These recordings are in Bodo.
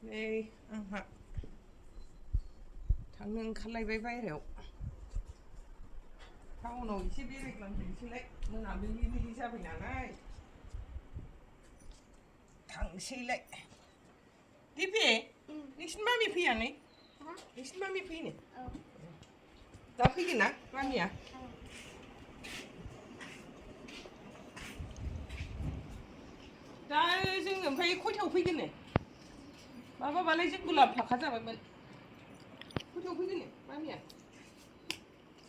नै आंहा थांनो ओंखारलायबाय बायहेरायाव टाउनाव एसे बेरायग्लांफैनोसैलाय मोनाबिलि जाबाय नालाय थांसैलाय दिपि नोंसिनि मामि फैया नै नोंसिनि मामि फैनो दा फैगोन ना मामिया दा जोङो ओमफ्राय खयथायाव फैगोन माबाबालाय जोंबो लाबोफाखा जाबायमोन खयथायाव फैगोन मामिया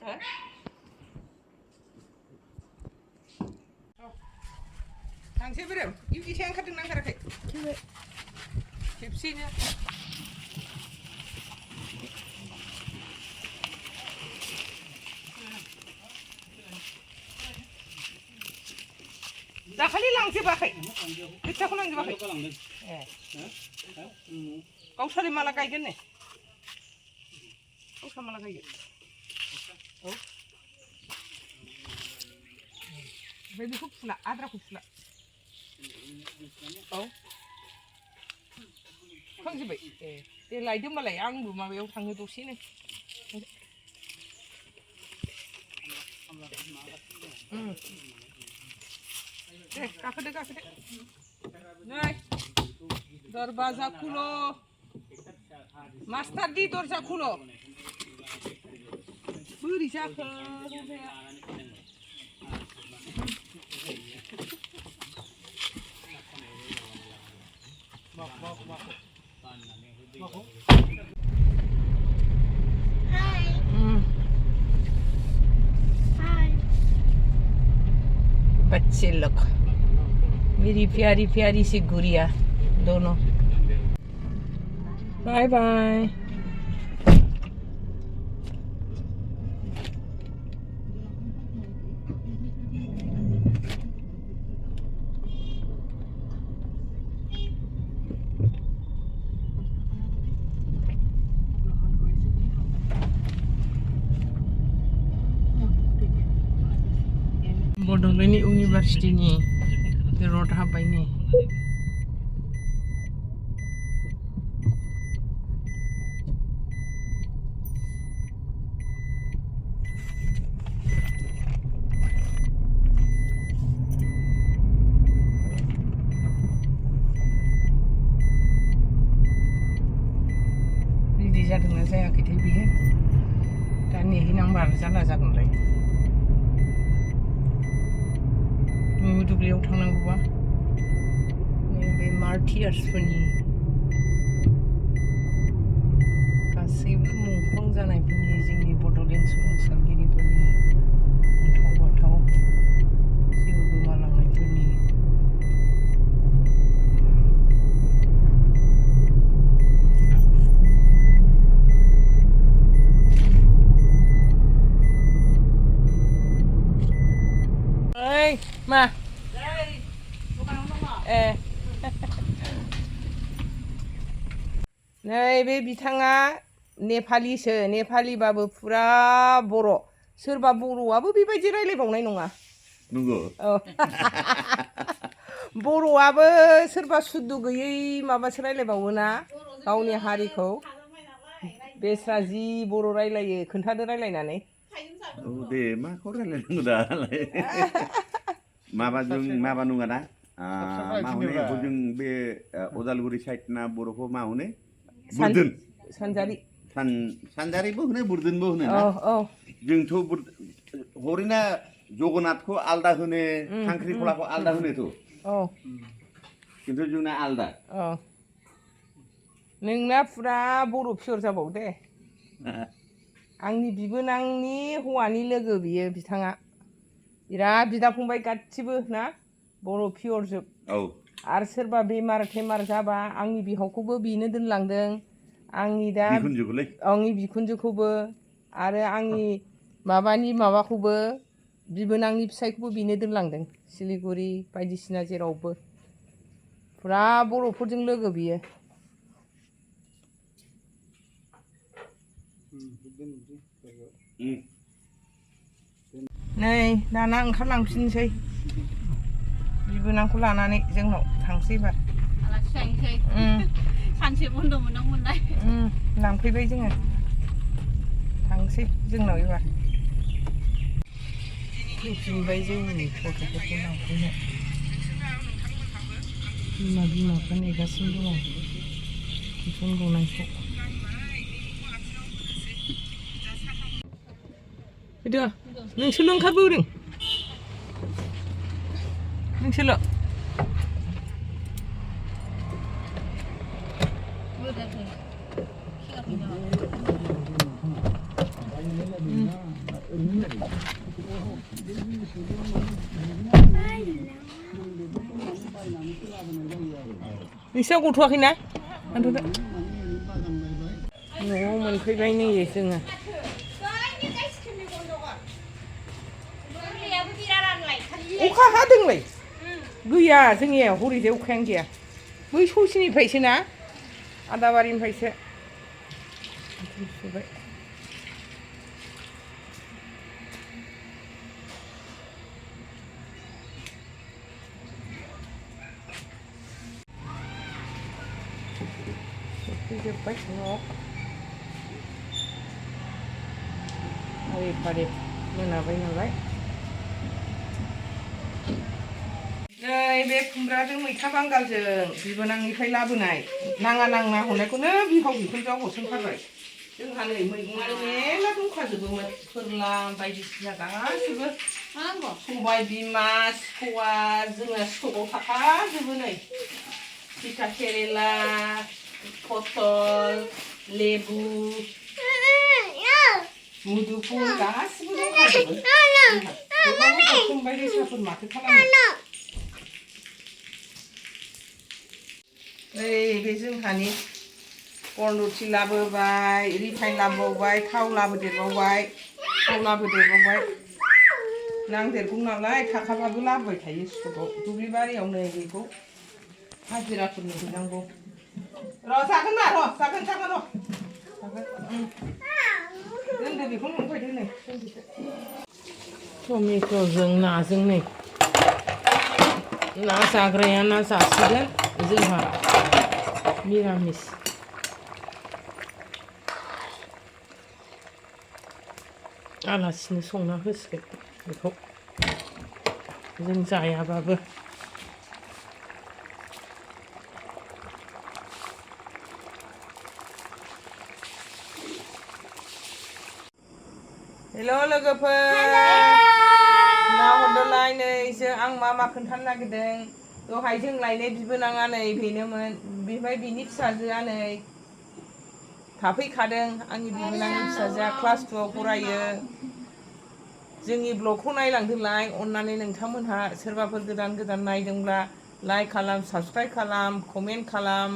हो थांसै बोरोम इउकिसाया ओंखारदोंना ओंखाराखै खेबसेनो दाखालि लांजोबाखै खोथियाखौ लांजोबाखै ए गावसालाय माला गायगोन ने गावसा माला गायगोन औ ओमफ्राय बेखौ फुला आद्राखौ फुला औ फुखांजोब्बाय ए दे लायदो होमबालाय आंबो माबायाव थाङो दसेनो दे गाखोदो गाखोदो नै दरवाजा खुलो मास्टार दी दरजा खुलो बोरै जाखो बच्चे लोग मेरी प्यारी प्यारी सी गुड़िया दोनों बाय बाय बड'लेण्ड इउनिभार्सिटिनि रड हाब्बाय नै रेडि जादोंना जायाखैथाय बेयो दा नेहैनांबा जारला जागोनलाय दुब्लियाव थांनांगौबा बे मार्टियार्सफोरनि गासैबो मुंख्लं जानायफोरनि जोंनि बड'लेण्ड सोमावसारगिरिफोरनि अन्थाव बाथाव जिउ गोमालांनायफोरनि ओइ मा ए नै बे बिथाङा नेपालिसो नेपालिबाबो फुरा बर' सोरबा बर'आबो बेबायदि रायलायबावनाय नङा नंगौ औ बर'आबो सोरबा सुद्द गैयै माबासो रायलायबावोना गावनि हारिखौ बेस्रा जि बर' रायलायो खोन्थादो रायलायनानै औ दे माखौ रायलायनांगौ दालाय माबाजों माबा नङा दा मा होनो हजों बे अदालगुरि साइडना बर'खौ मा होनो बुरदोन सानजारि सानजारिबो होनो बुरदोनबो होनो ना जोंथ' हरिना जगन्नाथखौ आलदा होनो खांख्रिखलाखौ आलदा होनोथ' खिन्थु जोंना आलदा नोंना फुरा बर' पियर जाबावो दे आंनि बिबोनांनि हौवानि लोगो बियो बिथाङा बिराद बिदा फंबाय गासिबो ना बर' पियर जोब आरो सोरबा बेमार थेमार जाबा आंनि बिहावखौबो बेनो दोनलांदों आंनि दा आंनि बिखुनजोखौबो आरो आंनि माबाखौबो बिबोनांनि फिसायखौबो बेनो दोनलांदों सिलिगुरि बायदिसिना जेरावबो फुरा बर'फोरजों लोगो बियो नै दाना ओंखारलांफिनसै बिबोनांखौ लानानै जोंनाव थांसै एबार आलासि जाहैनोसै सानसे बन्द' मोनदोंमोनलाय लांफैबाय जोङो थांसै जोंनाव एबार फैफिनबाय जोंनि गथ'फोरखौ लांफैनो बिमाफ्रा नेगासिनो दङ टिउसन गनायखौ फैदो नोंसोरल' ओंखारबोदों नोंसोरल' नोंसिना गथ'वाखैना न'आव मोनफैबाय नै जोङो अखा हादोंलै गैया जोंनिया हरैजाय अखायानो गैया बै ससेनिफ्रायसो ना आदाबारिनिफ्रायसो सुबाय सफैजोब्बाय न'आव फारि फारि मोनाबाय नालाय नै बे खुमब्राजों मैथा बांगालजों बिबोनांनिफ्राय लाबोनाय नाङा नांना हरनायखौनो बिहाव बिखुनजोआ हरसनथारबाय जोंहा नै मैगङानो मेरला दंखाजोबोमोन फोरला बायदिसिना गासिबो सबाय बिमा सवा जोंना स्टकआव थाखाजोबो नै तिता केरेला पटल लेबु मुदुफुल गासिबो दंखाजोबो गोबां हरसनबाय दैसाफोर माथो खालामनो नै बे जोंहानि बन रुथि लाबोबाय रिफाइन लाबोबावबाय थाव लाबोदेरबावबाय नांदेरगौ नालाय थाखाबाबो लाबोबाय थायो स्टकआव दुब्लि बारियाव नै बेखौ हाजिराफोरनो हैनांगौ र' जागोन ना र' जागोन दोनदो बेखौ न'आव दोनै टमेट'जों नाजों नै ना जाग्राया ना जासिगोन जोंहा निरामिस आलासिनो संना होसिगोन बेखौ जों जायाबाबो हेल' लोगोफोर ना हरदोलाय नै आं मा खोन्थानो नागिरदों दहाय जों लायनाय बिबोनाङा नै बेनोमोन बेनिफ्राय बिनि फिसाजोआ नै थाफैखादों आंनि बिबोनांनि फिसाजोआ क्लास 2 आव फरायो जोंनि ब्लगखौ नायलांदोलाय अननानै नोंथांमोनहा सोरबाफोर गोदान नायदोंब्ला लाइक खालाम साबस्क्राइब खालाम कमेन्ट खालाम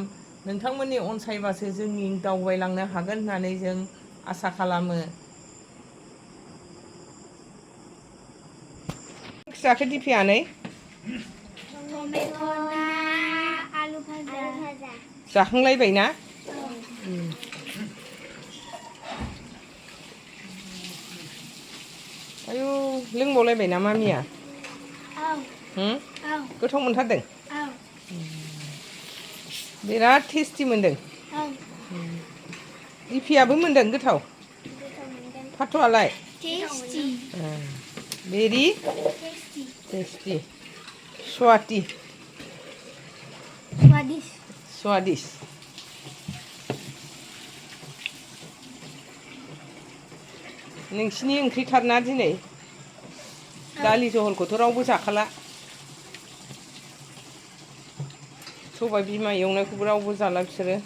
नोंथांमोननि अनसायबासो जोंनि दावबायलांनो हागोन होननानै जों आसा खालामो जाखो दिफायानै टमेट' ना आलु भाजा जाखांलायबाय ना आयु लोंबावलायबाय ना मामिया गोथाव मोनथारदों बिराद टेस्टि मोनदों दिफियाबो मोनदों गोथाव फाथ'आलाय भेरि टेस्टि स्वादिस नोंसिनि ओंख्रिथारना दिनै दालि जहलखौथ' रावबो जाखाला सबाय बिमा एवनायखौबो रावबो जाला बिसोरो